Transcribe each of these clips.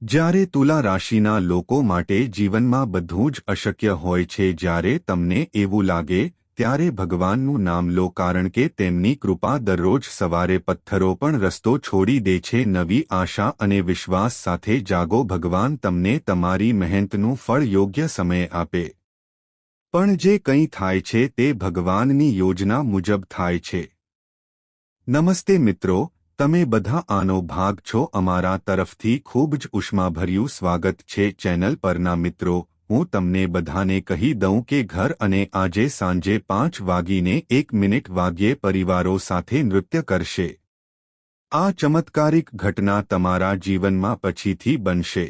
જ્યારે તુલા રાશિના લોકો માટે જીવનમાં બધું જ અશક્ય હોય છે, જ્યારે તમને એવું લાગે ત્યારે ભગવાનનું નામ લો, કારણ કે તેમની કૃપા દરરોજ સવારે પથ્થરો પણ રસ્તો છોડી દે છે. નવી આશા અને વિશ્વાસ સાથે જાગો, ભગવાન તમને તમારી મહેનતનું ફળ યોગ્ય સમયે આપે. પણ જે કંઈ થાય છે તે ભગવાનની યોજના મુજબ થાય છે. નમસ્તે મિત્રો, તમે બધા આનો ભાગ છો. અમારા તરફથી ખૂબ જ ઉષ્માભર્યું સ્વાગત છે ચેનલ પરના મિત્રો. હું તમને બધાને કહી દઉં કે ઘર અને આજે સાંજે 5:01 વાગ્યે પરિવારો સાથે નૃત્ય કરશે. આ ચમત્કારિક ઘટના તમારા જીવનમાં પછીથી બનશે.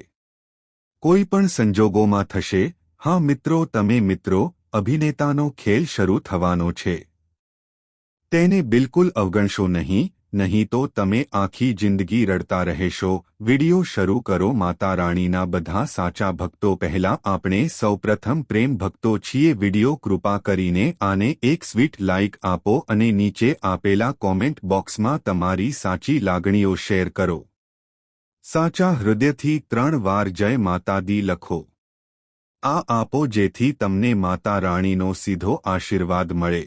કોઈ પણ સંજોગોમાં થશે. હા મિત્રો, તમે મિત્રો, અભિનેતાનો ખેલ શરૂ થવાનો છે. તેને બિલકુલ અવગણશો નહીં, નહીં તો તમે આખી જિંદગી રડતા રહેશો. વિડિયો શરૂ કરો. માતા રાણીના બધા સાચા ભક્તો, પહેલા આપણે સૌપ્રથમ પ્રેમ ભક્તો છીએ. વિડિયો કૃપા કરીને આને એક સ્વીટ લાઇક આપો અને નીચે આપેલા કોમેન્ટ બોક્સમાં તમારી સાચી લાગણીઓ શેર કરો. સાચા હૃદયથી 3 વાર જય માતા દી લખો. આ આપો જેથી તમને માતા રાણીનો સીધો આશીર્વાદ મળે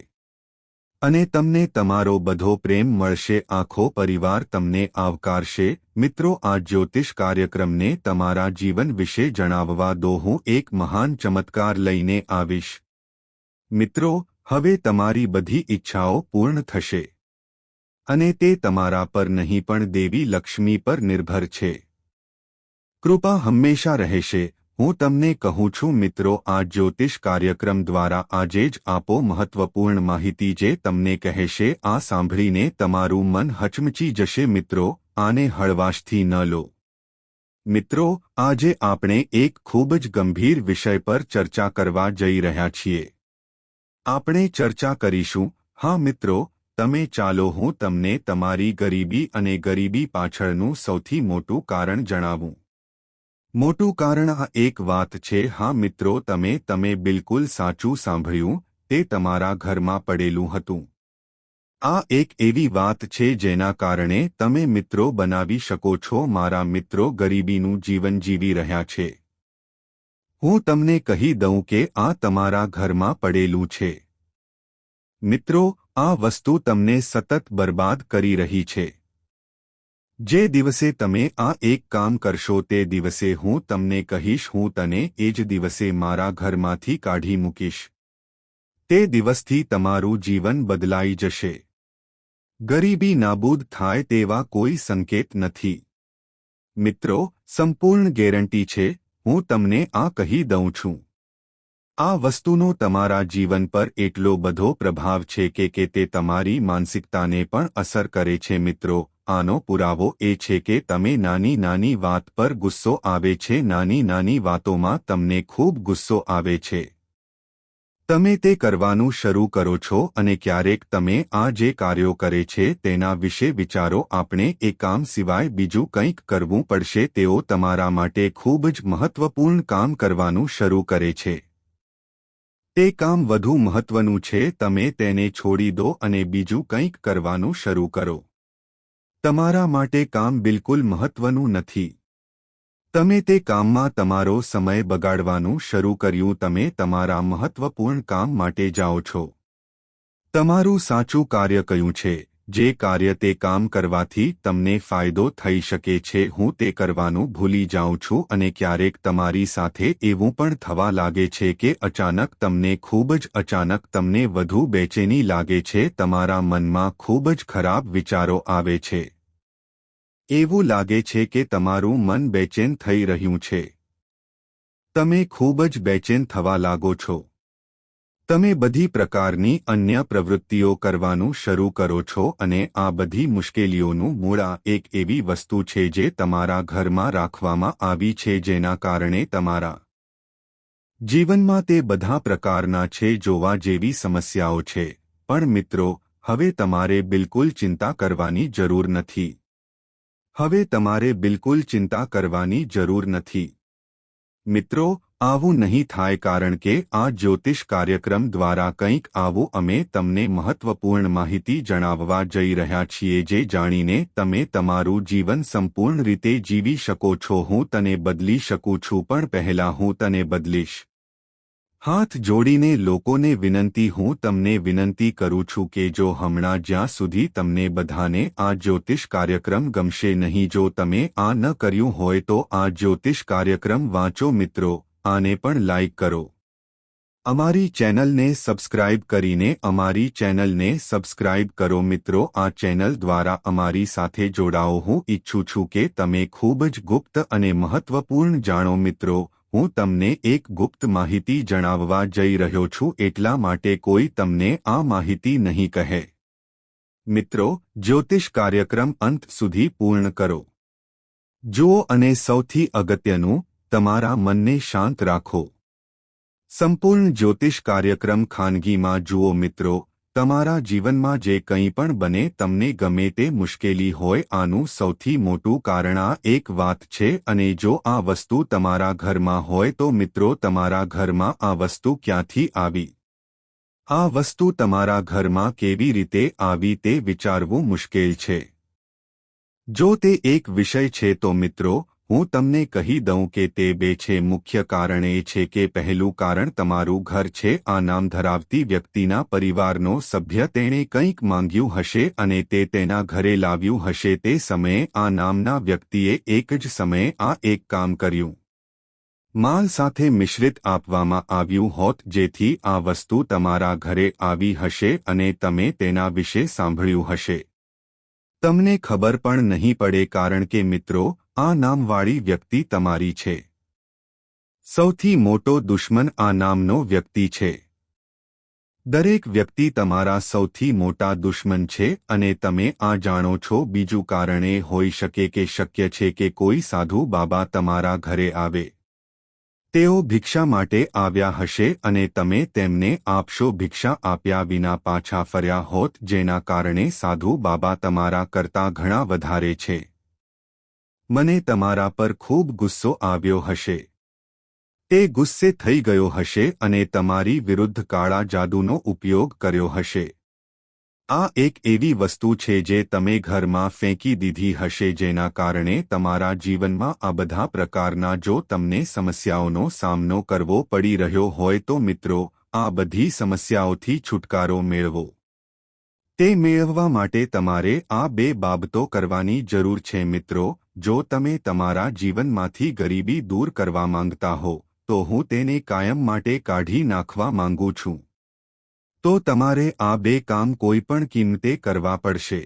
અને તમને તમારો બધો પ્રેમ મળશે. આખો પરિવાર તમને આવકારશે. મિત્રો, આ જ્યોતિષ કાર્યક્રમને તમારા જીવન વિશે જણાવવા દો. હું એક મહાન ચમત્કાર લઈને આવીશ. મિત્રો, હવે તમારી બધી ઈચ્છાઓ પૂર્ણ થશે અને તે તમારા પર નહીં પણ દેવી લક્ષ્મી પર નિર્ભર છે. કૃપા હંમેશા રહેશે. હું તમને કહું છું મિત્રો, આ જ્યોતિષ કાર્યક્રમ દ્વારા આજે જ આપો મહત્વપૂર્ણ માહિતી જે તમને કહેશે. આ સાંભળીને તમારું મન હચમચી જશે. મિત્રો, આને હળવાશથી ન લો. મિત્રો, આજે આપણે એક ખૂબ જ ગંભીર વિષય પર ચર્ચા કરવા જઈ રહ્યા છીએ. આપણે ચર્ચા કરીશું. હા મિત્રો, તમે ચાલો હું તમને તમારી ગરીબી અને ગરીબી પાછળનું સૌથી મોટું કારણ જણાવું. મોટું કારણ આ એક વાત છે. હા મિત્રો, તમે બિલકુલ સાચું સાંભળ્યું. તે તમારા ઘરમાં પડેલું હતું. આ એક એવી વાત છે જેના કારણે તમે મિત્રો બનાવી શકો છો. મારા મિત્રો ગરીબીનું જીવન જીવી રહ્યા છે. હું તમને કહી દઉં કે આ તમારા ઘરમાં પડેલું છે. મિત્રો, આ વસ્તુ તમને સતત બરબાદ કરી રહી છે. જે દિવસે તમે આ એક કામ કરશો તે દિવસે હું તમને કહીશ, હું તને એ જ દિવસે મારા ઘરમાંથી કાઢી મૂકીશ. તે દિવસથી તમારું જીવન બદલાઈ જશે. ગરીબી નાબૂદ થાય તેવા કોઈ સંકેત નથી. મિત્રો, સંપૂર્ણ ગેરંટી છે. હું તમને આ કહી દઉં છું. આ વસ્તુનો તમારા જીવન પર એટલો બધો પ્રભાવ છે કે તે તમારી માનસિકતાને પણ અસર કરે છે. મિત્રો, આનો પુરાવો એ છે કે તમે નાની નાની વાત પર ગુસ્સો આવે છે. નાની નાની વાતોમાં તમને ખૂબ ગુસ્સો આવે છે. તમે તે કરવાનું શરૂ કરો છો અને ક્યારેક તમે આ જે કાર્યો કરે છે તેના વિશે વિચારો. આપણે એ કામ સિવાય બીજું કંઈક કરવું પડશે. તેઓ તમારા માટે ખૂબ જ મહત્વપૂર્ણ કામ કરવાનું શરૂ કરે છે. તે કામ વધુ મહત્વનું છે. તમે તેને છોડી દો અને બીજું કંઈક કરવાનું શરૂ કરો. તમારા માટે કામ બિલકુલ મહત્વનું નથી. તમે તે કામમાં તમારો સમય બગાડવાનું શરૂ કર્યું. તમે તમારા મહત્વપૂર્ણ કામ માટે જાઓ છો. તમારું સાચું કાર્ય કયું છે? જે કાર્ય તે કામ કરવાથી તમને ફાયદો થઈ શકે છે. હું તે કરવાનું ભૂલી જાઉં છું અને ક્યારેક તમારી સાથે એવું પણ થવા લાગે છે કે અચાનક તમને ખૂબ જ અચાનક તમને વધુ બેચેની લાગે છે. તમારા મનમાં ખૂબ જ ખરાબ વિચારો આવે છે. એવું લાગે છે કે તમારું મન બેચેન થઈ રહ્યું છે. તમે ખૂબ જ બેચેન થવા લાગો છો. તમે બધી પ્રકારની અન્ય પ્રવૃત્તિઓ કરવાનું શરૂ કરો છો અને આ બધી મુશ્કેલીઓનું મૂળ આ એક એવી વસ્તુ છે જે તમારા ઘરમાં રાખવામાં આવી છે, જેના કારણે તમારા જીવનમાં તે બધા પ્રકારના છે. જોવા જેવી સમસ્યાઓ છે. પણ મિત્રો, હવે તમારે બિલકુલ ચિંતા કરવાની જરૂર નથી. હવે તમારે બિલકુલ ચિંતા કરવાની જરૂર નથી. મિત્રો, આવું નહીં થાય કારણ કે આ જ્યોતિષ કાર્યક્રમ દ્વારા કંઈક આવું અમે તમને મહત્વપૂર્ણ માહિતી જણાવવા જઈ રહ્યા છીએ જે જાણીને તમે તમારું જીવન સંપૂર્ણ રીતે જીવી શકો છો. હું તને બદલી શકું છું, પણ પહેલા હું તને બદલીશ. હાથ જોડીને લોકોને વિનંતી, હું તમને વિનંતી કરું છું કે જો હમણાં જ્યાં સુધી તમને બધાને આ જ્યોતિષ કાર્યક્રમ ગમશે નહીં, જો તમે આ ન કર્યું હોય તો આ જ્યોતિષ કાર્યક્રમ વાંચો મિત્રો, આને પણ લાઇક કરો. અમારી ચેનલને સબસ્ક્રાઇબ કરીને અમારી ચેનલને સબસ્ક્રાઇબ કરો મિત્રો. આ ચેનલ દ્વારા અમારી સાથે જોડાઓ. હું ઈચ્છું છું કે તમે ખૂબ જ ગુપ્ત અને મહત્વપૂર્ણ જાણો મિત્રો. હું તમને એક ગુપ્ત માહિતી જણાવવા જઈ રહ્યો છું, એટલા માટે કોઈ તમને આ માહિતી નહીં કહે. મિત્રો, જ્યોતિષ કાર્યક્રમ અંત સુધી પૂર્ણ કરો. જુઓ અને સૌથી અગત્યનું, તમારા મનને શાંત રાખો. સંપૂર્ણ જ્યોતિષ કાર્યક્રમ ખાનગીમાં જુઓ મિત્રો. તમારા જીવનમાં જે કંઈ પણ બને, તમને ગમે તે મુશ્કેલી હોય, આનું સૌથી મોટું કારણ આ એક વાત છે. અને જો આ વસ્તુ તમારા ઘરમાં હોય તો મિત્રો, તમારા ઘરમાં આ વસ્તુ ક્યાંથી આવી? આ વસ્તુ તમારા ઘરમાં કેવી રીતે આવી તે વિચારવું મુશ્કેલ છે. જો તે એક વિષય છે તો મિત્રો, હું તમને કહી દઉં કે તે બે છે. મુખ્ય કારણ એ છે કે પહેલું કારણ તમારું ઘર છે. આ નામ ધરાવતી વ્યક્તિના પરિવારનો સભ્ય તેણે કંઈક માંગ્યું હશે અને તે તેના ઘરે લાવ્યું હશે. તે સમયે આ નામના વ્યક્તિએ એક જ સમયે આ એક કામ કર્યું. માલ સાથે મિશ્રિત આપવામાં આવ્યું હોત, જેથી આ વસ્તુ તમારા ઘરે આવી હશે અને તમે તેના વિશે સાંભળ્યું હશે. તમને ખબર પણ નહીં પડે કારણ કે મિત્રો, આ નામવાળી વ્યક્તિ તમારી છે. સૌથી મોટો દુશ્મન આ નામનો વ્યક્તિ છે. દરેક વ્યક્તિ તમારા સૌથી મોટા દુશ્મન છે અને તમે આ જાણો છો. બીજું કારણ એ હોઈ શકે કે શક્ય છે કે કોઈ સાધુ બાબા તમારા ઘરે આવે. તેઓ ભિક્ષા માટે આવ્યા હશે અને તમે તેમને આપશો. ભિક્ષા આપ્યા વિના પાછા ફર્યા હોત, જેના કારણે સાધુ બાબા તમારા કરતાં ઘણા વધારે છે. મને તમારા પર ખૂબ ગુસ્સો આવ્યો હશે. તે ગુસ્સે થઈ ગયો હશે અને તમારી વિરુદ્ધ કાળા જાદુનો ઉપયોગ કર્યો હશે. આ એક એવી વસ્તુ છે જે તમે ઘરમાં ફેંકી દીધી હશે, જેના કારણે તમારા જીવનમાં આ બધા પ્રકારના જો તમને સમસ્યાઓનો સામનો કરવો પડી રહ્યો હોય તો મિત્રો, આ બધી સમસ્યાઓથી છુટકારો મેળવો. તે મેળવવા માટે તમારે આ બે બાબતો કરવાની જરૂર છે મિત્રો. જો તમે તમારા જીવનમાંથી ગરીબી દૂર કરવા માંગતા હો, તો હું તેને કાયમ માટે કાઢી નાખવા માંગુ છું. તો તમારે આ બે કામ કોઈ પણ કિંમતે કરવા પડશે.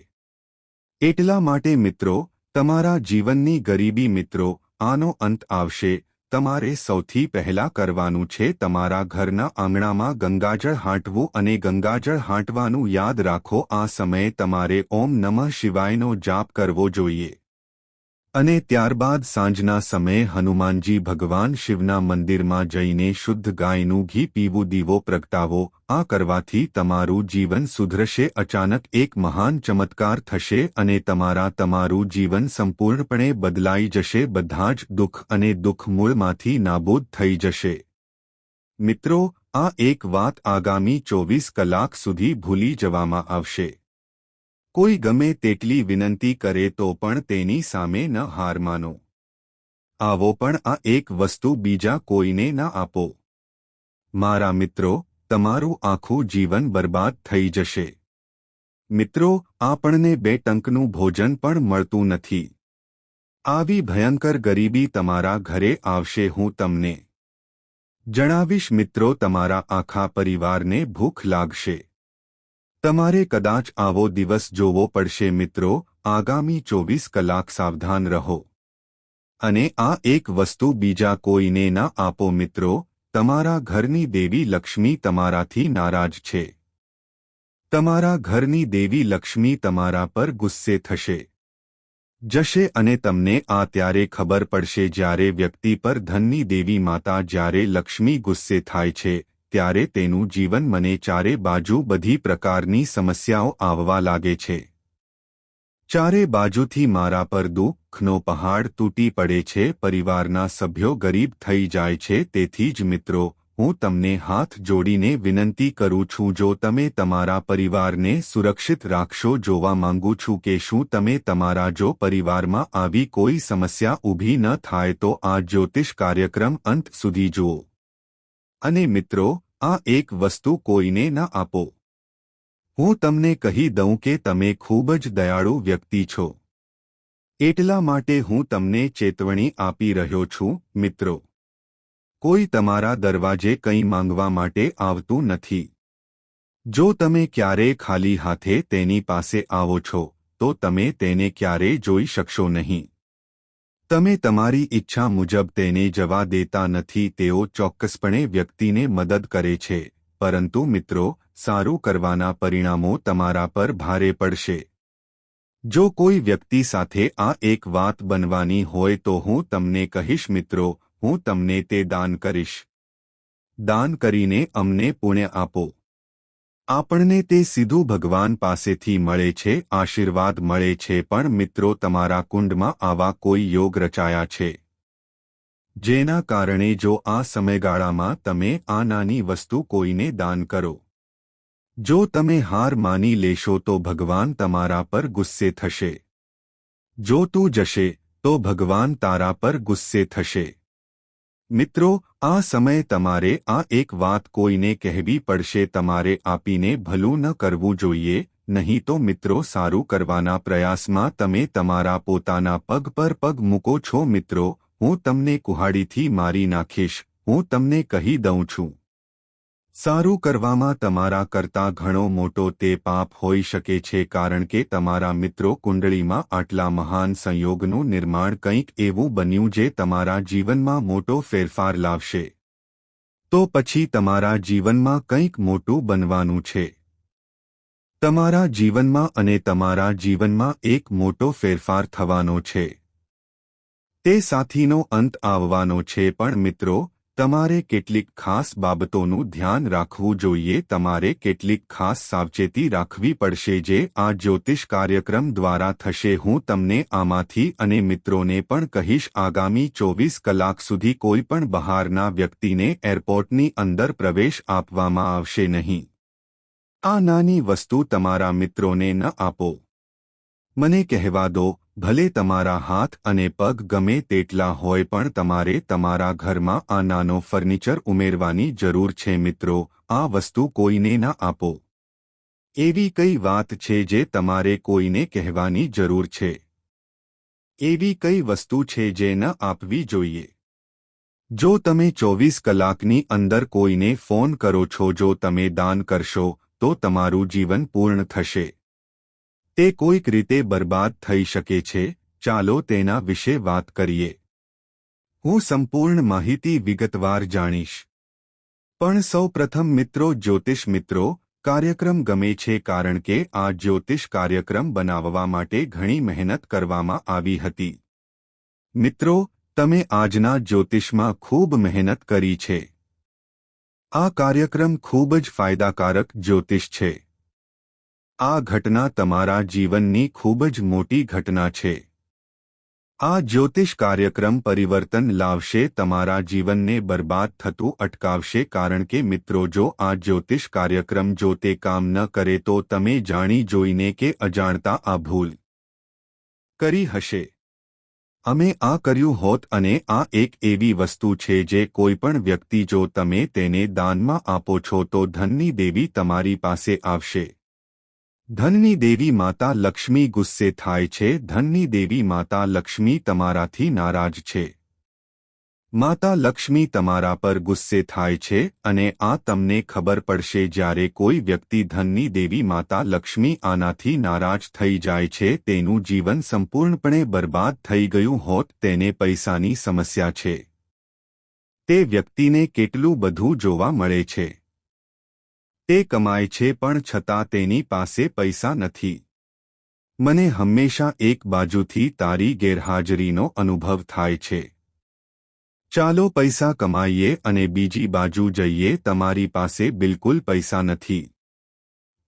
એટલા માટે મિત્રો, તમારા જીવનની ગરીબી મિત્રો, આનો અંત આવશે. તમારે સૌથી પહેલા કરવાનું છે તમારા ઘરના આંગણામાં ગંગાજળ હાંટવું અને ગંગાજળ હાંટવાનું યાદ રાખો. આ સમયે તમારે ઓમ નમઃ શિવાયનો જાપ કરવો જોઈએ. અને ત્યારબાદ સાંજના સમયે હનુમાનજી ભગવાન શિવના મંદિરમાં જઈને શુદ્ધ ગાયનું ઘી પીવું, દીવો પ્રગટાવો. આ કરવાથી તમારું જીવન સુધરશે. અચાનક એક મહાન ચમત્કાર થશે અને તમારું જીવન સંપૂર્ણપણે બદલાઈ જશે. બધા જ દુઃખ અને દુઃખ મૂળમાંથી નાબૂદ થઈ જશે. મિત્રો, આ એક વાત આગામી 24 કલાક સુધી ભૂલી જવામાં આવશે. કોઈ ગમે તેટલી વિનંતી કરે તો પણ તેની સામે ન હાર માનો. આવો પણ આ એક વસ્તુ બીજા કોઈને ન આપો. મારા મિત્રો, તમારું આખું જીવન બરબાદ થઈ જશે. મિત્રો, આપણને 2 ટંકનું ભોજન પણ મળતું નથી. આવી ભયંકર ગરીબી તમારા ઘરે આવશે. હું તમને જણાવીશ મિત્રો, તમારા આખા પરિવારને ભૂખ લાગશે. તમારે કદાચ આવો દિવસ જોવો પડશે મિત્રો. આગામી 24 કલાક સાવધાન રહો. અને આ એક વસ્તુ બીજા કોઈને ના આપો મિત્રો. તમારા ઘરની દેવી લક્ષ્મી તમારાથી નારાજ છે. તમારા ઘરની દેવી લક્ષ્મી તમારા પર ગુસ્સે જશે અને તમને આ ત્યારે ખબર પડશે જ્યારે વ્યક્તિ પર ધનની દેવી માતા, જ્યારે લક્ષ્મી ગુસ્સે થાય છે, ત્યારે તેનું જીવન મને ચારે બાજુ બધી પ્રકારની સમસ્યાઓ આવવા લાગે છે. ચારે બાજુથી મારા પર દુઃખ, દુઃખનો પહાડ તૂટી પડે છે, પરિવારના સભ્યો ગરીબ થઈ જાય છે। તેથી જ મિત્રો, હું તમને હાથ જોડીને વિનંતી કરું છું, જો તમે તમારા પરિવારને સુરક્ષિત રાખશો, જોવા માંગુ છું કે શું તમે તમારા જો પરિવારમાં આવી કોઈ સમસ્યા ઊભી ન થાય તો આ જ્યોતિષ કાર્યક્રમ અંત સુધી જુઓ। અને મિત્રો, આ એક વસ્તુ કોઈને ન આપો। હું તમને કહી દઉં કે તમે ખૂબ જ દયાળુ વ્યક્તિ છો, એટલા માટે હું તમને ચેતવણી આપી રહ્યો છું। મિત્રો, કોઈ તમારા દરવાજે કંઈ માંગવા માટે આવતું નથી। જો તમે ક્યારેય ખાલી હાથે તેની પાસે આવો છો તો તમે તેને ક્યારેય જોઈ શકશો નહીં। તમે તમારી ઈચ્છા મુજબ તેને જવા દેતા નથી। તેઓ ચોક્કસપણે વ્યક્તિને મદદ કરે છે, પરંતુ મિત્રો, સારું કરવાના પરિણામો તમારા પર ભારે પડશે। જો કોઈ વ્યક્તિ સાથે આ એક વાત બનવાની હોય તો હું તમને કહીશ મિત્રો, હું તમને તે દાન કરીશ। દાન કરીને અમને પુણ્ય આપો। આપણને તે સીધું ભગવાન પાસેથી મળે છે, આશીર્વાદ મળે છે। પણ મિત્રો, તમારા કુંડમાં આવા કોઈ યોગ રચાયા છે જેના કારણે જો આ સમયગાળામાં તમે આ નાની વસ્તુ કોઈને દાન કરો, જો તમે હાર માની લેશો તો ભગવાન તમારા પર ગુસ્સે થશે। જો તું જશે તો ભગવાન તારા પર ગુસ્સે થશે। મિત્રો, આ સમયે તમારે આ એક વાત કોઈને કહેવી પડશે। તમારે આપીને ભલું ન કરવું જોઈએ, નહીં તો મિત્રો, સારું કરવાના પ્રયાસમાં તમે તમારા પોતાના પગ પર પગ મૂકો છો। મિત્રો, હું તમને કુહાડીથી મારી નાખીશ, હું તમને કહી દઉં છું। સારું કરવામાં તમારા કરતાં ઘણો મોટો તે પાપ હોઈ શકે છે, કારણ કે તમારા મિત્રો કુંડળીમાં આટલા મહાન સંયોગનું નિર્માણ કંઈક એવું બન્યું જે તમારા જીવનમાં મોટો ફેરફાર લાવશે। તો પછી તમારા જીવનમાં કંઈક મોટું બનવાનું છે। તમારા જીવનમાં અને તમારા જીવનમાં એક મોટો ફેરફાર થવાનો છે। તે સાથીનો અંત આવવાનો છે। પણ મિત્રો, તમારે કેટલીક ખાસ બાબતોનું ધ્યાન રાખવું જોઈએ। તમારે કેટલીક ખાસ સાવચેતી રાખવી પડશે જે આ જ્યોતિષ કાર્યક્રમ દ્વારા થશે। હું તમને આમાંથી અને મિત્રોને પણ કહીશ, આગામી 24 કલાક સુધી કોઈ પણ બહારના વ્યક્તિને એરપોર્ટની અંદર પ્રવેશ આપવામાં આવશે નહીં। આ નાની વસ્તુ તમારા મિત્રોને ન આપો। મને કહેવા દો, ભલે તમારા હાથ અને પગ ગમે તેટલા હોય પણ તમારે તમારા ઘરમાં આ નાનો ફર્નિચર ઉમેરવાની જરૂર છે। મિત્રો, આ વસ્તુ કોઈને ન આપો। એવી કઈ વાત છે જે તમારે કોઈને કહેવાની જરૂર છે? એવી કઈ વસ્તુ છે જે ન આપવી જોઈએ? જો તમે 24 કલાકની અંદર કોઈને ફોન કરો છો, જો તમે દાન કરશો તો તમારું જીવન પૂર્ણ થશે। તે કોઈક રીતે બરબાદ થઈ શકે છે। ચાલો તેના વિશે વાત કરીએ। હું સંપૂર્ણ માહિતી વિગતવાર જાણીશ। પણ સૌ પ્રથમ મિત્રો, જ્યોતિષ મિત્રો, કાર્યક્રમ ગમે છે કારણ કે આ જ્યોતિષ કાર્યક્રમ બનાવવા માટે ઘણી મહેનત કરવામાં આવી હતી। મિત્રો, તમે આજના જ્યોતિષમાં ખૂબ મહેનત કરી છે। આ કાર્યક્રમ ખૂબ જ ફાયદાકારક જ્યોતિષ છે। આ ઘટના તમારા જીવનની ખૂબ જ મોટી ઘટના છે। આ જ્યોતિષ કાર્યક્રમ પરિવર્તન લાવશે, તમારા જીવનને બરબાદ થતું અટકાવશે। કારણ કે મિત્રો, જો આ જ્યોતિષ કાર્યક્રમ જો તે કામ ન કરે તો તમે જાણી જોઈને કે અજાણતા આ ભૂલ કરી હશે। અમે આ કર્યું હોત અને આ એક એવી વસ્તુ છે જે કોઈ પણ વ્યક્તિ જો તમે તેને દાનમાં આપો છો તો ધનની દેવી તમારી પાસે આવશે। ધનની દેવી માતા લક્ષ્મી ગુસ્સે થાય છે। ધનની દેવી માતા લક્ષ્મી તમારાથી નારાજ છે। માતા લક્ષ્મી તમારા પર ગુસ્સે થાય છે અને આ તમને ખબર પડશે જ્યારે કોઈ વ્યક્તિ ધનની દેવી માતા લક્ષ્મી આનાથી નારાજ થઈ જાય છે, તેનું જીવન સંપૂર્ણપણે બરબાદ થઈ ગયું હોત, તેને પૈસાની સમસ્યા છે। તે વ્યક્તિને કેટલું બધું જોવા મળે છે, તે કમાય છે પણ છતાં તેની પાસે પૈસા નથી। મને હંમેશા એક બાજુથી તારી ગેરહાજરીનો અનુભવ થાય છે। ચાલો પૈસા કમાઈએ અને બીજી બાજુ જઈએ, તમારી પાસે બિલકુલ પૈસા નથી।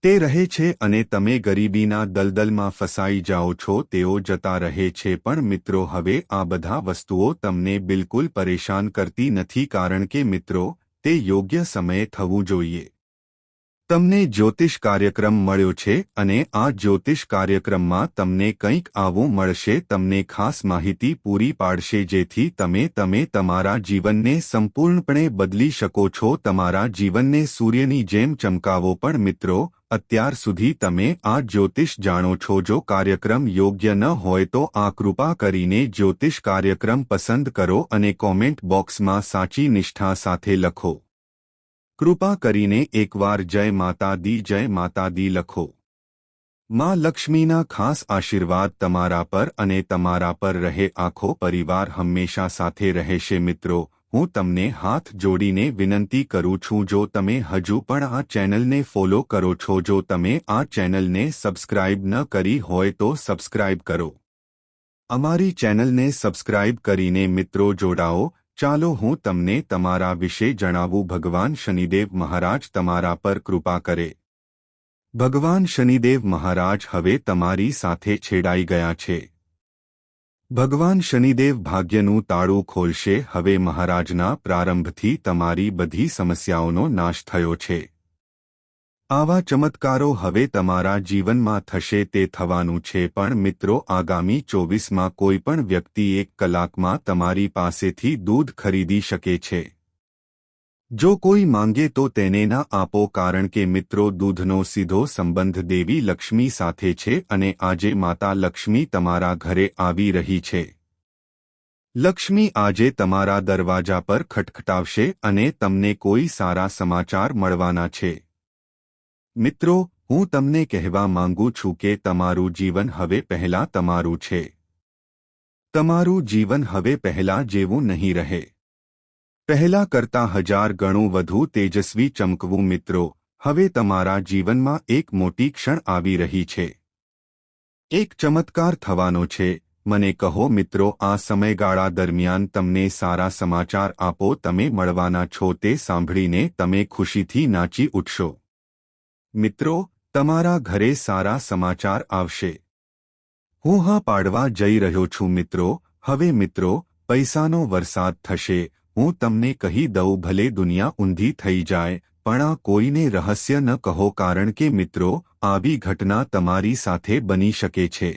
તે રહે છે અને તમે ગરીબીના દલદલમાં ફસાઈ જાઓ છો. તેઓ જતા રહે છે, પણ મિત્રો હવે આ બધા વસ્તુઓ તમને બિલકુલ પરેશાન કરતી નથી, કારણ કે મિત્રો તે યોગ્ય સમયે થવું જોઈએ. તમને જ્યોતિષ કાર્યક્રમ મળ્યો છે અને આ જ્યોતિષ કાર્યક્રમમાં તમને કંઈક આવું મળશે, તમને ખાસ માહિતી પૂરી પાડશે જેથી તમે તમારા જીવનને સંપૂર્ણપણે બદલી શકો છો, તમારા જીવનને સૂર્યની જેમ ચમકાવો. પણ મિત્રો અત્યાર સુધી તમે આ જ્યોતિષ જાણો છો. જો કાર્યક્રમ યોગ્ય ન હોય તો આ કૃપા કરીને જ્યોતિષ કાર્યક્રમ પસંદ કરો અને કોમેન્ટ બોક્સમાં સાચી નિષ્ઠા સાથે લખો. કૃપા કરીને એકવાર જય માતા દી લખો. માં લક્ષ્મીના ખાસ આશીર્વાદ તમારા પર અને તમારા પર રહે. આખો પરિવાર હંમેશા સાથે રહેશે. મિત્રો હું તમને હાથ જોડીને વિનંતી કરું છું, જો તમે હજુ પણ આ ચેનલને ફોલો કરો છો, જો તમે આ ચેનલને સબસ્ક્રાઇબ ન કરી હોય તો સબસ્ક્રાઇબ કરો. અમારી ચેનલને સબસ્ક્રાઇબ કરીને મિત્રો જોડાઓ. ચાલો હું તમને તમારા વિશે જણાવું. ભગવાન શનિદેવ મહારાજ તમારા પર કૃપા કરે. ભગવાન શનિદેવ મહારાજ હવે તમારી સાથે છેડાઈ ગયા છે. ભગવાન શનિદેવ ભાગ્યનું તાળું ખોલશે. હવે મહારાજના પ્રારંભથી તમારી બધી સમસ્યાઓનો નાશ થયો છે. આવા ચમત્કારો હવે તમારા જીવનમાં થશે, તે થવાનું છે. પણ મિત્રો આગામી 24માં કોઈ પણ વ્યક્તિ 1 કલાકમાં તમારી પાસેથી દૂધ ખરીદી શકે છે. જો કોઈ માંગે તો તેને ના આપો, કારણ કે મિત્રો દૂધનો સીધો સંબંધ દેવી લક્ષ્મી સાથે છે અને આજે માતા લક્ષ્મી તમારા ઘરે આવી રહી છે. લક્ષ્મી આજે તમારા દરવાજા પર ખટખટાવશે અને તમને કોઈ સારા સમાચાર મળવાના છે. મિત્રો હું તમને કહેવા માંગુ છું કે તમારું જીવન હવે પહેલા તમારું છે. તમારું જીવન હવે પહેલા જેવું નહીં રહે. પહેલા કરતાં 1000 ગણું વધુ તેજસ્વી ચમકવું. મિત્રો હવે તમારા જીવનમાં એક મોટી ક્ષણ આવી રહી છે. એક ચમત્કાર થવાનો છે. મને કહો મિત્રો આ સમયગાળા દરમિયાન તમને સારા સમાચાર આપો તમે મળવાના છો. તે સાંભળીને તમે ખુશીથી નાચી ઉઠશો. મિત્રો તમારા ઘરે સારા સમાચાર આવશે. હું હા પાડવા જઈ રહ્યો છું. મિત્રો હવે મિત્રો પૈસાનો વરસાદ થશે. હું તમને કહી દઉં, ભલે દુનિયા ઊંધી થઈ જાય પણ આ કોઈને રહસ્ય ન કહો, કારણ કે મિત્રો આવી ઘટના તમારી સાથે બની શકે છે.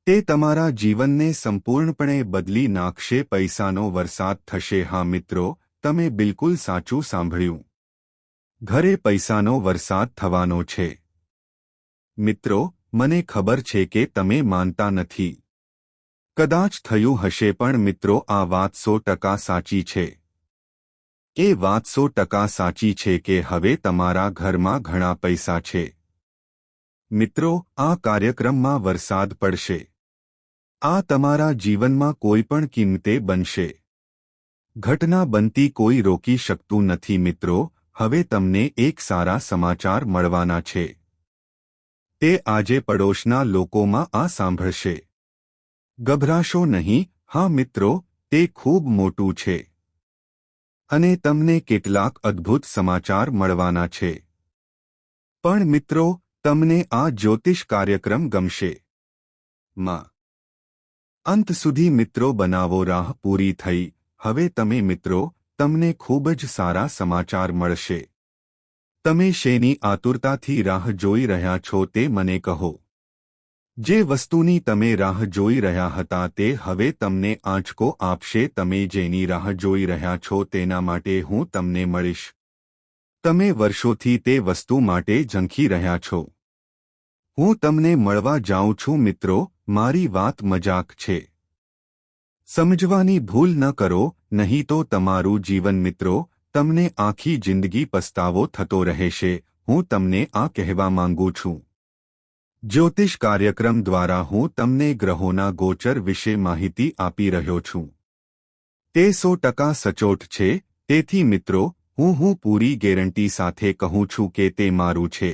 તે તમારા જીવનને સંપૂર્ણપણે બદલી નાખશે. પૈસાનો વરસાદ થશે. હા મિત્રો તમે બિલકુલ સાચું સાંભળ્યું. ઘરે પૈસાનો વરસાદ થવાનો છે. મિત્રો મને ખબર છે કે તમે માનતા નથી. કદાચ થયું હશે પણ મિત્રો આ વાત 100% સાચી છે. એ વાત 100% સાચી છે કે હવે તમારા ઘરમાં ઘણા પૈસા છે. મિત્રો આ કાર્યક્રમમાં વરસાદ પડશે. આ તમારા જીવનમાં કોઈ પણ કિંમતે બનશે. ઘટના બનતી કોઈ રોકી શકતું નથી. મિત્રો હવે તમને એક સારા સમાચાર મળવાના છે. તે આજે પડોશના લોકોમાં આ સાંભળશે. ગભરાશો નહીં. હા મિત્રો તે ખૂબ મોટું છે અને તમને કેટલાક અદ્ભુત સમાચાર મળવાના છે. પણ મિત્રો તમને આ જ્યોતિષ કાર્યક્રમ ગમશે. માં અંત સુધી મિત્રો બનાવો. રાહ પૂરી થઈ. હવે તમે મિત્રો તમને ખૂબ જ સારા સમાચાર મળશે. તમે શેની આતુરતાથી રાહ જોઈ રહ્યા છો તે મને કહો. જે વસ્તુની તમે રાહ જોઈ રહ્યા હતા તે હવે તમને આંચકો આપશે. તમે જેની રાહ જોઈ રહ્યા છો તેના માટે હું તમને મળીશ. તમે વર્ષોથી તે વસ્તુ માટે ઝંખી રહ્યા છો. હું તમને મળવા જાઉં છું. મિત્રો મારી વાત મજાક છે. સમજવાની ભૂલ ન કરો, નહીં તો તમારું જીવન મિત્રો તમને આખી જિંદગી પસ્તાવો થતો રહેશે. હું તમને આ કહેવા માંગુ છું. જ્યોતિષ કાર્યક્રમ દ્વારા હું તમને ગ્રહોના ગોચર વિશે માહિતી આપી રહ્યો છું. તે 100% સચોટ છે. તેથી મિત્રો હું પૂરી ગેરંટી સાથે કહું છું કે તે મારું છે.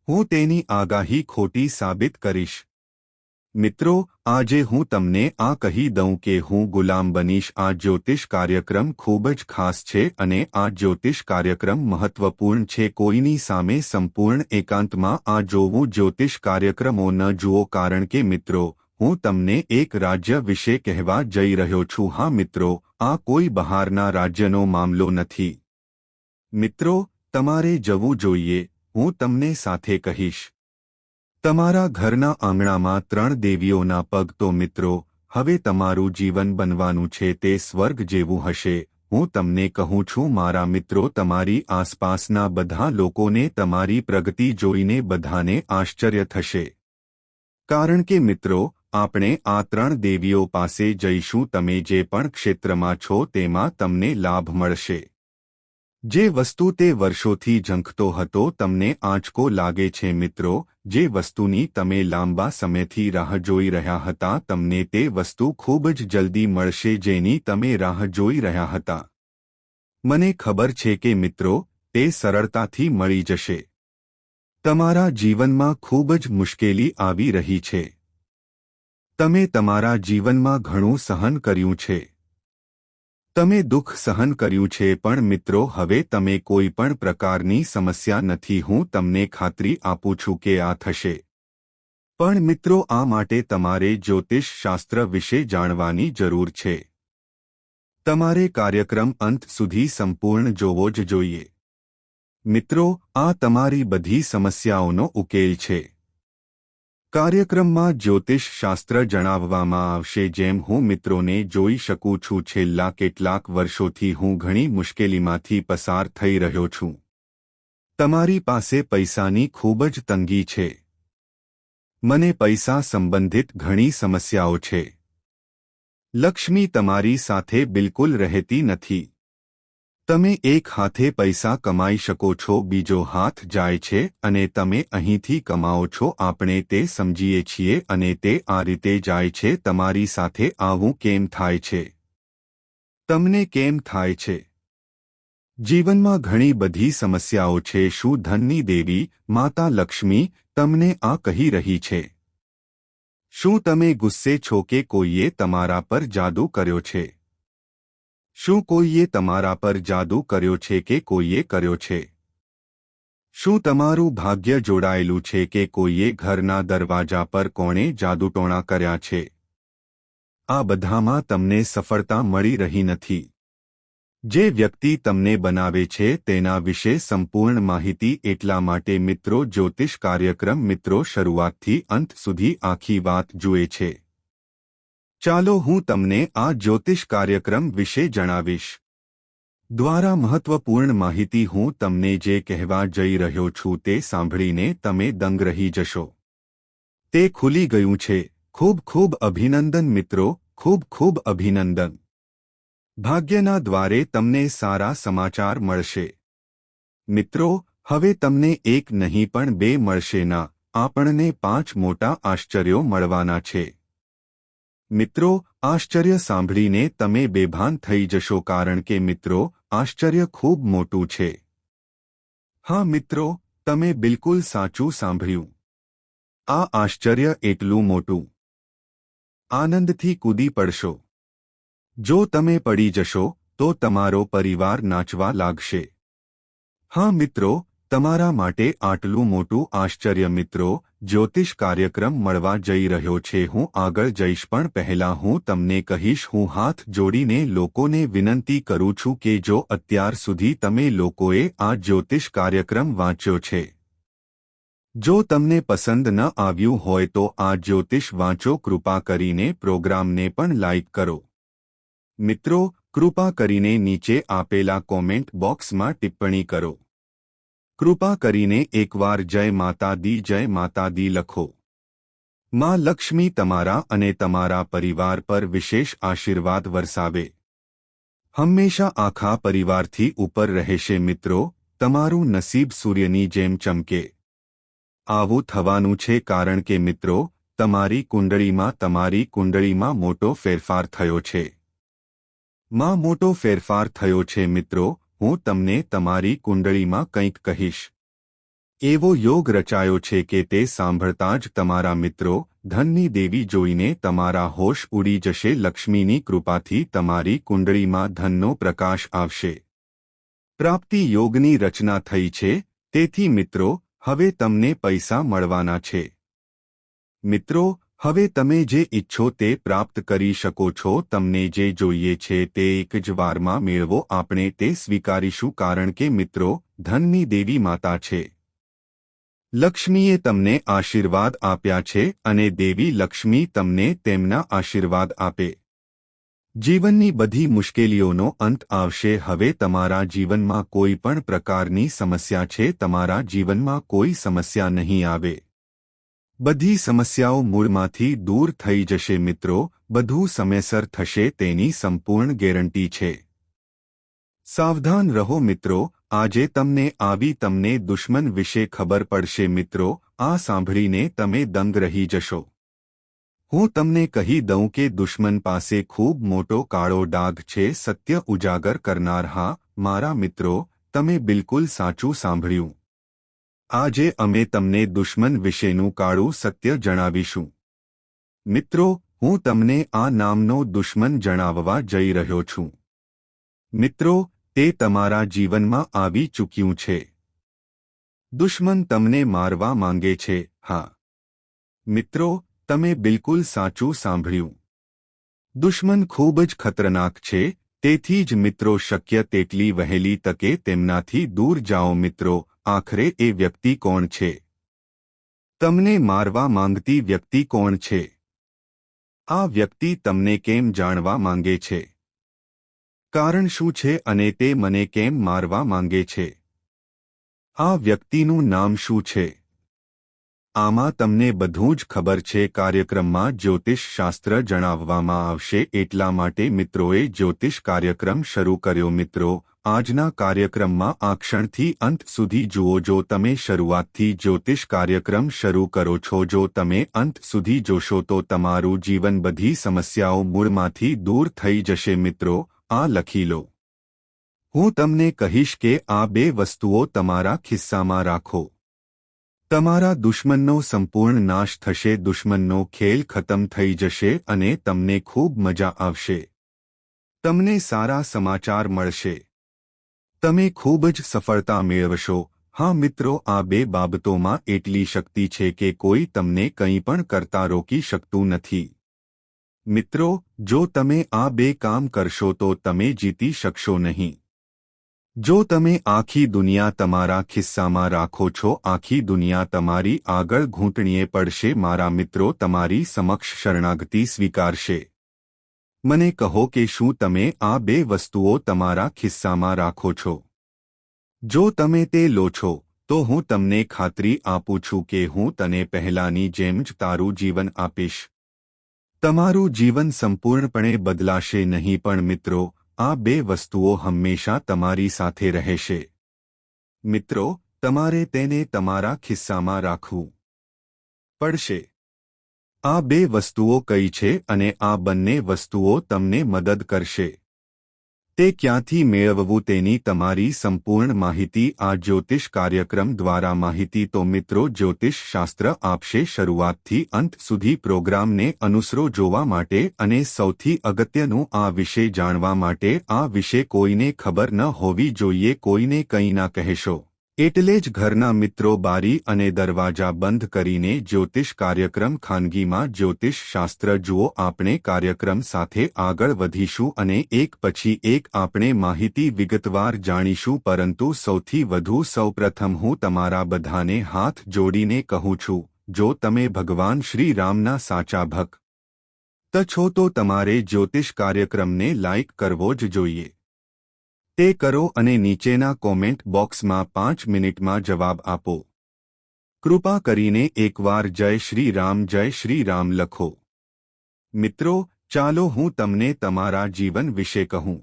હું તેની આગાહી ખોટી સાબિત કરીશ. મિત્રો, આજે હું તમને આ કહી દઉં કે હું ગુલામ બનીશ. આ જ્યોતિષ કાર્યક્રમ ખૂબ જ ખાસ છે અને આ જ્યોતિષ કાર્યક્રમ મહત્વપૂર્ણ છે. કોઈની સામે સંપૂર્ણ એકાંતમાં આ જોવું જ્યોતિષ કાર્યક્રમો ન જુઓ, કારણ કે મિત્રો, હું તમને એક રાજ્ય વિશે કહેવા જઈ રહ્યો છું. હા મિત્રો, આ કોઈ બહારના રાજ્યનો મામલો નથી. મિત્રો, તમારે જવું જોઈએ. હું તમને સાથે કહીશ. તમારા ઘરના આંગણામાં 3 દેવીઓના પગ. તો મિત્રો, હવે તમારું જીવન બનવાનું છે તે સ્વર્ગ જેવું હશે. હું તમને કહું છું મારા મિત્રો, તમારી આસપાસના બધા લોકોને તમારી પ્રગતિ જોઈને બધાને આશ્ચર્ય થશે. કારણ કે મિત્રો, આપણે આ 3 દેવીઓ પાસે જઈશું. તમે જે પણ ક્ષેત્રમાં છો તેમાં તમને લાભ મળશે. જે વસ્તુ તે વર્ષોથી ઝંખતો હતો, તમને આંચકો લાગે છે મિત્રો, જે વસ્તુની તમે લાંબા સમયથી રાહ જોઈ રહ્યા હતા, તમને તે વસ્તુ ખૂબ જ જલ્દી મળશે જેની તમે રાહ જોઈ રહ્યા હતા. મને ખબર છે કે મિત્રો, તે સરળતાથી મળી જશે. તમારા જીવનમાં ખૂબ જ મુશ્કેલી આવી રહી છે. તમે તમારા જીવનમાં ઘણું સહન કર્યું છે. તમે દુઃખ સહન કર્યું છે, પણ મિત્રો હવે તમે કોઈ પણ પ્રકારની સમસ્યા નથી. હું તમને ખાતરી આપું છું કે આ થશે. પણ મિત્રો, આ માટે તમારે જ્યોતિષ શાસ્ત્ર વિશે જાણવાની જરૂર છે. તમારે કાર્યક્રમ અંત સુધી સંપૂર્ણ જોવો જ જોઈએ. મિત્રો, આ તમારી બધી સમસ્યાઓનો ઉકેલ છે. કાર્યક્રમમાં જ્યોતિષ શાસ્ત્ર જણાવવામાં આવશે. જેમ હું મિત્રોને જોઈ શકું છું, છેલ્લા કેટલાક વર્ષોથી હું ઘણી મુશ્કેલીમાંથી પસાર થઈ રહ્યો છું. તમારી પાસે પૈસાની ખૂબ જ તંગી છે. મને પૈસા સંબંધિત ઘણી સમસ્યાઓ છે. લક્ષ્મી તમારી સાથે બિલકુલ રહેતી નથી. તમે એક હાથે પૈસા કમાઈ શકો છો, બીજો હાથ જાય છે અને તમે અહીંથી કમાઓ છો. આપણે તે સમજીએ છીએ અને તે આ રીતે જાય છે. તમારી સાથે આવું કેમ થાય છે? તમને કેમ થાય છે? જીવનમાં ઘણી બધી સમસ્યાઓ છે. શું ધનની દેવી માતા લક્ષ્મી તમને આ કહી રહી છે? શું તમે ગુસ્સે છો કે કોઈએ તમારા પર જાદુ કર્યો છે? શું કોઈએ તમારા પર જાદુ કર્યો છે કે કોઈએ કર્યો છે? શું તમારું ભાગ્ય જોડાયેલું છે કે કોઈએ ઘરના દરવાજા પર કોણે જાદુટોણા કર્યા છે? આ બધામાં તમને સફળતા મળી રહી નથી. જે વ્યક્તિ તમને બનાવે છે તેના વિશે સંપૂર્ણ માહિતી. એટલા માટે મિત્રો, જ્યોતિષ કાર્યક્રમ મિત્રો શરૂઆતથી અંત સુધી આખી વાત જુએ છે. ચાલો હું તમને આ જ્યોતિષ કાર્યક્રમ વિશે જણાવીશ. દ્વારા મહત્વપૂર્ણ માહિતી. હું તમને જે કહેવા જઈ રહ્યો છું તે સાંભળીને તમે દંગ રહી જશો. તે ખુલી ગયું છે. ખૂબ ખૂબ અભિનંદન મિત્રો, ખૂબ ખૂબ અભિનંદન. ભાગ્યના દ્વારે તમને સારા સમાચાર મળશે. મિત્રો, હવે તમને એક નહીં પણ 2 મળશે ના, આપણને 5 મોટા આશ્ચર્યો મળવાના છે. મિત્રો, આશ્ચર્ય સાંભળીને તમે બેભાન થઈ જશો, કારણ કે મિત્રો, આશ્ચર્ય ખૂબ મોટું છે. હા મિત્રો, તમે બિલકુલ સાચું સાંભળ્યું. આ આશ્ચર્ય એટલું મોટું. આનંદથી કૂદી પડશો. જો તમે પડી જશો તો તમારો પરિવાર નાચવા લાગશે. હા મિત્રો, તમારા માટે આટલું મોટું આશ્ચર્ય મિત્રો, જ્યોતિષ કાર્યક્રમ મળવા જઈ રહ્યો છે. હું આગળ જઈશ પણ પહેલા હું તમને કહીશ. હું હાથ જોડીને લોકોને વિનંતી કરું છું કે જો અત્યાર સુધી તમે લોકોએ આ જ્યોતિષ કાર્યક્રમ વાંચ્યો છે, જો તમને પસંદ ન આવ્યું હોય તો આ જ્યોતિષ વાંચો. કૃપા કરીને પ્રોગ્રામને પણ લાઇક કરો. મિત્રો, કૃપા કરીને નીચે આપેલા કોમેન્ટ બોક્સમાં ટિપ્પણી કરો. કૃપા કરીને એકવાર જય માતા દી લખો. માં લક્ષ્મી તમારા અને તમારા પરિવાર પર વિશેષ આશીર્વાદ વરસાવે. હંમેશા આખા પરિવારથી ઉપર રહેશે. મિત્રો, તમારું નસીબ સૂર્યની જેમ ચમકે. આવું થવાનું છે કારણ કે મિત્રો, તમારી કુંડળીમાં મોટો ફેરફાર થયો છે. માં મોટો ફેરફાર થયો છે. મિત્રો, હું તમને તમારી કુંડળીમાં કંઈક કહીશ. એવો યોગ રચાયો છે કે તે સાંભળતા જ તમારા મિત્રો, ધનની દેવી જોઈને તમારા હોશ ઉડી જશે. લક્ષ્મીની કૃપાથી તમારી કુંડળીમાં ધનનો પ્રકાશ આવશે. પ્રાપ્તિ યોગની રચના થઈ છે. તેથી મિત્રો, હવે તમને પૈસા મળવાના છે. મિત્રો, હવે તમે જે ઈચ્છો તે પ્રાપ્ત કરી શકો છો. તમને જે જોઈએ છે તે એક જ વારમાં મેળવો. આપણે તે સ્વીકારીશું કારણ કે મિત્રો, ધનની દેવી માતા છે. લક્ષ્મીએ તમને આશીર્વાદ આપ્યા છે અને દેવી લક્ષ્મી તમને તેમના આશીર્વાદ આપે. જીવનની બધી મુશ્કેલીઓનો અંત આવશે. હવે તમારા જીવનમાં કોઈ પણ પ્રકારની સમસ્યા છે? તમારા જીવનમાં કોઈ સમસ્યા નહીં આવે. બધી સમસ્યાઓ મૂળમાંથી દૂર થઈ જશે. મિત્રો, બધું સમયસર થશે તેની સંપૂર્ણ ગેરંટી છે. સાવધાન રહો મિત્રો, આજે તમને દુશ્મન વિશે ખબર પડશે. મિત્રો, આ સાંભળીને તમે દંગ રહી જશો. હું તમને કહી દઉં કે દુશ્મન પાસે ખૂબ મોટો કાળો ડાઘ છે. સત્ય ઉજાગર કરનાર. હા મારા મિત્રો, તમે બિલકુલ સાચું સાંભળ્યું. આજે અમે તમને દુશ્મન વિશેનું કાળું સત્ય જણાવીશું. મિત્રો, હું તમને આ નામનો દુશ્મન જણાવવા જઈ રહ્યો છું. મિત્રો, તે તમારા જીવનમાં આવી ચૂક્યું છે. દુશ્મન તમને મારવા માંગે છે. હા મિત્રો, તમે બિલકુલ સાચું સાંભળ્યું. દુશ્મન ખૂબ જ ખતરનાક છે. તેથી જ મિત્રો, શક્ય તેટલી વહેલી તકે તેમનાથી દૂર જાઓ. મિત્રો, આખરે એ વ્યક્તિ કોણ છે? તમને મારવા માંગતી વ્યક્તિ કોણ છે? આ વ્યક્તિ તમને કેમ જાણવા માંગે છે? કારણ શું છે અને તે મને કેમ મારવા માંગે છે? આ વ્યક્તિનું નામ શું છે? આમાં તમને બધું જ ખબર છે. કાર્યક્રમમાં જ્યોતિષ શાસ્ત્ર જણાવવામાં આવશે. એટલા માટે મિત્રોએ જ્યોતિષ કાર્યક્રમ શરૂ કર્યો. મિત્રો, આજના કાર્યક્રમમાં આ ક્ષણથી અંત સુધી જુઓ. જો તમે શરૂઆતથી જ્યોતિષ કાર્યક્રમ શરૂ કરો છો, જો તમે અંત સુધી જોશો તો તમારું જીવન બધી સમસ્યાઓ મૂળમાંથી દૂર થઈ જશે. મિત્રો, આ લખી લો. હું તમને કહીશ કે આ બે વસ્તુઓ તમારા ખિસ્સામાં રાખો. તમારા દુશ્મનનો સંપૂર્ણ નાશ થશે. દુશ્મનનો ખેલ ખતમ થઈ જશે અને તમને ખૂબ મજા આવશે. તમને સારા સમાચાર મળશે. તમે ખૂબ જ સફળતા મેળવશો. હા મિત્રો, આ બે બાબતોમાં એટલી શક્તિ છે કે કોઈ તમને કંઈ પણ કરતા રોકી શકતું નથી. મિત્રો, જો તમે આ બે કામ કરશો તો તમે જીતી શકશો નહીં. જો તમે આખી દુનિયા તમારા ખિસ્સામાં રાખો છો, આખી દુનિયા તમારી આગળ ઘૂંટણીએ પડશે. મારા મિત્રો તમારી સમક્ષ શરણાગતિ સ્વીકારશે. મને કહો કે શું તમે આ બે વસ્તુઓ તમારા ખિસ્સામાં રાખો છો? જો તમે તે લો છો, તો હું તમને ખાતરી આપું છું કે હું તને પહેલાની જેમ જ તારું જીવન આપીશ. તમારું જીવન સંપૂર્ણપણે બદલાશે નહીં. પણ મિત્રો, આ બે વસ્તુઓ હંમેશા તમારી સાથે રહેશે. મિત્રો, તમારે તેને તમારા ખિસ્સામાં રાખવું પડશે. આ બે વસ્તુઓ કઈ છે અને આ બંને વસ્તુઓ તમને મદદ કરશે? તે ક્યાંથી મેળવવું તેની તમારી સંપૂર્ણ માહિતી આ જ્યોતિષ કાર્યક્રમ દ્વારા માહિતી તો મિત્રો, જ્યોતિષ શાસ્ત્ર આપશે. શરૂઆતથી અંત સુધી પ્રોગ્રામને અનુસરો જોવા માટે અને સૌથી અગત્યનું આ વિશે જાણવા માટે. આ વિશે કોઈને ખબર ન હોવી જોઈએ. કોઈને કંઈ ના કહેશો. એટલે જ ઘરના મિત્રો બારી અને દરવાજા બંધ કરીને જ્યોતિષ કાર્યક્રમ ખાનગીમાં જ્યોતિષ શાસ્ત્ર જુઓ. આપણે કાર્યક્રમ સાથે આગળ વધીશું અને એક પછી એક આપણે માહિતી વિગતવાર જાણીશું. પરંતુ સૌથી વધુ સૌપ્રથમ હું તમારા બધાને હાથ જોડીને કહું છું, જો તમે ભગવાન શ્રી રામના સાચા ભક્ત છો તો તમારે જ્યોતિષ કાર્યક્રમને લાઇક કરવો જ જોઈએ. તે કરો અને નીચેના કોમેન્ટ બોક્સમાં 5 મિનિટમાં જવાબ આપો. કૃપા કરીને એકવાર જય શ્રી રામ લખો. મિત્રો, ચાલો હું તમને તમારા જીવન વિશે કહું.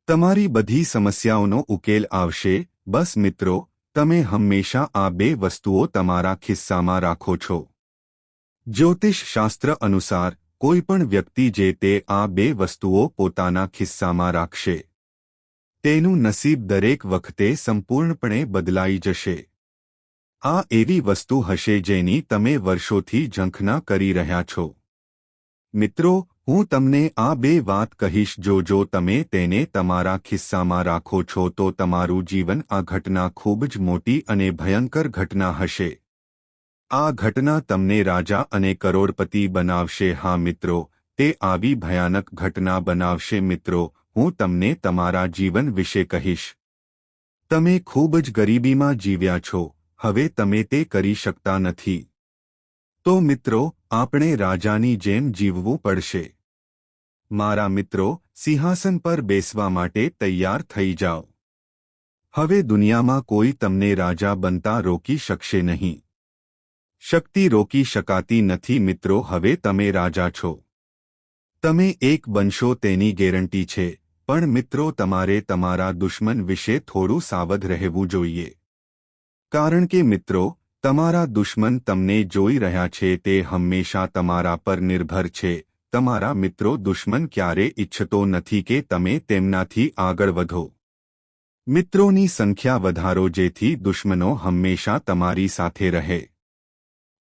તમારી બધી સમસ્યાઓનો ઉકેલ આવશે. બસ મિત્રો, તમે હંમેશા આ બે વસ્તુઓ તમારા ખિસ્સામાં રાખો છો. જ્યોતિષ શાસ્ત્ર અનુસાર કોઈપણ વ્યક્તિ જે તે આ બે વસ્તુઓ પોતાના ખિસ્સામાં રાખશે, તેનું નસીબ દરેક વખતે સંપૂર્ણપણે બદલાઈ જશે. આ એવી વસ્તુ હશે જેની તમે વર્ષોથી ઝંખના કરી રહ્યા છો. મિત્રો, હું તમને આ બે વાત કહીશ. જો તમે તેને તમારા ખિસ્સામાં રાખો છો તો તમારું જીવન આ ઘટના ખૂબ જ મોટી અને ભયંકર ઘટના હશે. આ ઘટના તમને રાજા અને કરોડપતિ બનાવશે. હા મિત્રો, તે આવી ભયાનક ઘટના બનાવશે. મિત્રો, હું તમને તમારા જીવન વિશે કહીશ. તમે ખૂબ જ ગરીબીમાં જીવ્યા છો, હવે તમે તે કરી શકતા નથી. તો મિત્રો, આપણે રાજાની જેમ જીવવું પડશે. મારા મિત્રો, સિંહાસન પર બેસવા માટે તૈયાર થઈ જાઓ. હવે દુનિયામાં કોઈ તમને રાજા બનતા રોકી શકશે નહીં. શક્તિ રોકી શકાતી નથી. મિત્રો, હવે તમે રાજા છો. તમે એક બનશો તેની ગેરંટી છે. પણ મિત્રો, તમારે તમારા દુશ્મન વિશે થોડું સાવધ રહેવું જોઈએ. કારણ કે મિત્રો, તમારા દુશ્મન તમને જોઈ રહ્યા છે. તે હંમેશા તમારા પર નિર્ભર છે. તમારા મિત્રો દુશ્મન ક્યારે ઈચ્છતો નથી કે તમે તેમનાથી આગળ વધો. મિત્રોની સંખ્યા વધારો જેથી દુશ્મનો હંમેશા તમારી સાથે રહે.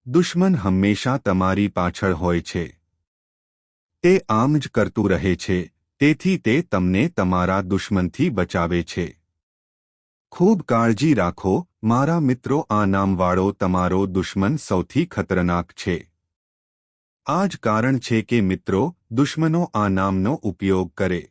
દુશ્મન હંમેશા તમારી પાછળ હોય છે. તે આમ જ કરતું રહે છે. તેથી તે તમને તમારા દુશ્મનથી બચાવે છે. ખૂબ કાળજી રાખો મારા મિત્રો. આ નામવાળો તમારો દુશ્મન સૌથી ખતરનાક છે. આ જ કારણ છે કે મિત્રો, દુશ્મનો આ નામનો ઉપયોગ કરે.